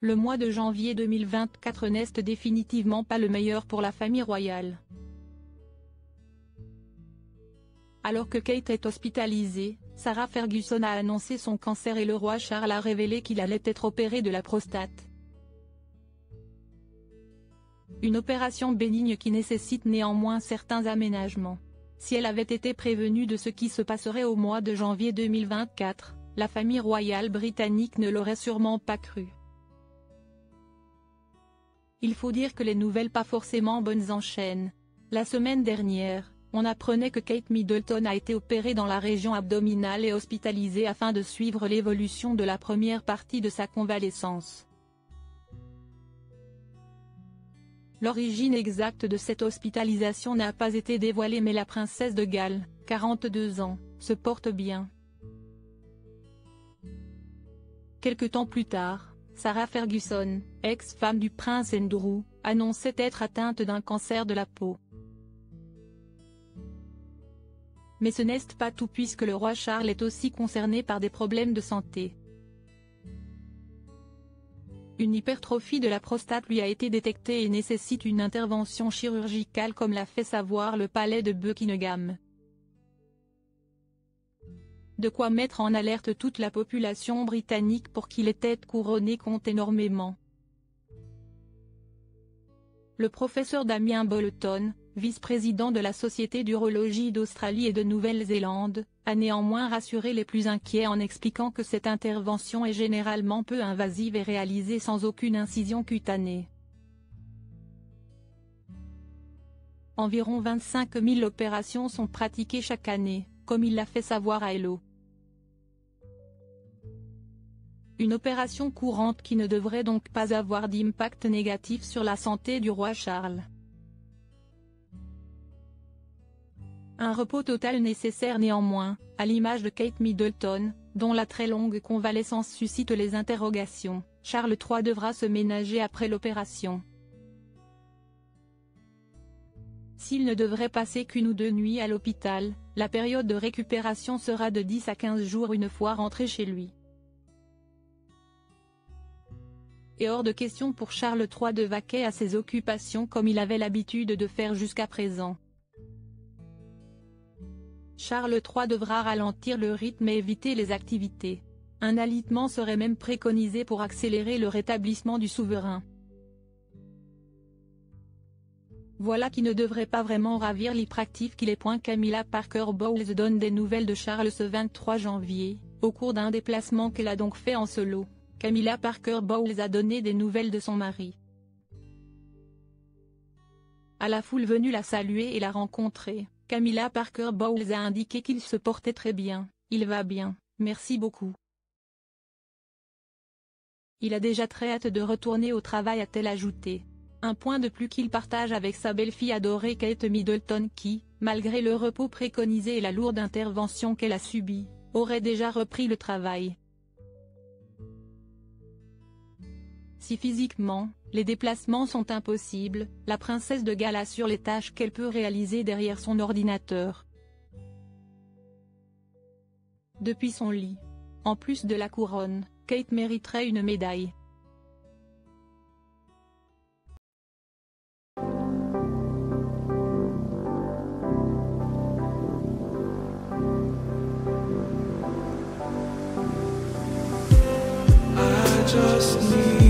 Le mois de janvier 2024 n'est définitivement pas le meilleur pour la famille royale. Alors que Kate est hospitalisée, Sarah Ferguson a annoncé son cancer et le roi Charles a révélé qu'il allait être opéré de la prostate. Une opération bénigne qui nécessite néanmoins certains aménagements. Si elle avait été prévenue de ce qui se passerait au mois de janvier 2024, la famille royale britannique ne l'aurait sûrement pas cru. Il faut dire que les nouvelles pas forcément bonnes enchaînent. La semaine dernière, on apprenait que Kate Middleton a été opérée dans la région abdominale et hospitalisée afin de suivre l'évolution de la première partie de sa convalescence. L'origine exacte de cette hospitalisation n'a pas été dévoilée mais la princesse de Galles, 42 ans, se porte bien. Quelque temps plus tard, Sarah Ferguson, ex-femme du prince Andrew, annonçait être atteinte d'un cancer de la peau. Mais ce n'est pas tout puisque le roi Charles est aussi concerné par des problèmes de santé. Une hypertrophie de la prostate lui a été détectée et nécessite une intervention chirurgicale comme l'a fait savoir le palais de Buckingham. De quoi mettre en alerte toute la population britannique pour qui les têtes couronnées comptent énormément. Le professeur Damien Bolton, vice-président de la Société d'urologie d'Australie et de Nouvelle-Zélande, a néanmoins rassuré les plus inquiets en expliquant que cette intervention est généralement peu invasive et réalisée sans aucune incision cutanée. Environ 25 000 opérations sont pratiquées chaque année, comme il l'a fait savoir à Hello. Une opération courante qui ne devrait donc pas avoir d'impact négatif sur la santé du roi Charles. Un repos total nécessaire néanmoins, à l'image de Kate Middleton, dont la très longue convalescence suscite les interrogations. Charles III devra se ménager après l'opération. S'il ne devrait passer qu'une ou deux nuits à l'hôpital, la période de récupération sera de 10 à 15 jours une fois rentré chez lui. Et hors de question pour Charles III de vaquer à ses occupations comme il avait l'habitude de faire jusqu'à présent. Charles III devra ralentir le rythme et éviter les activités. Un alitement serait même préconisé pour accélérer le rétablissement du souverain. Voilà qui ne devrait pas vraiment ravir l'hyperactif qu'il est. Camilla Parker Bowles donne des nouvelles de Charles ce 23 janvier, au cours d'un déplacement qu'elle a donc fait en solo. Camilla Parker Bowles a donné des nouvelles de son mari. À la foule venue la saluer et la rencontrer, Camilla Parker Bowles a indiqué qu'il se portait très bien. « Il va bien, merci beaucoup. Il a déjà très hâte de retourner au travail », a-t-elle ajouté. Un point de plus qu'il partage avec sa belle-fille adorée Kate Middleton qui, malgré le repos préconisé et la lourde intervention qu'elle a subie, aurait déjà repris le travail. Si physiquement, les déplacements sont impossibles, la princesse de Galles assure les tâches qu'elle peut réaliser derrière son ordinateur. Depuis son lit. En plus de la couronne, Kate mériterait une médaille. I just need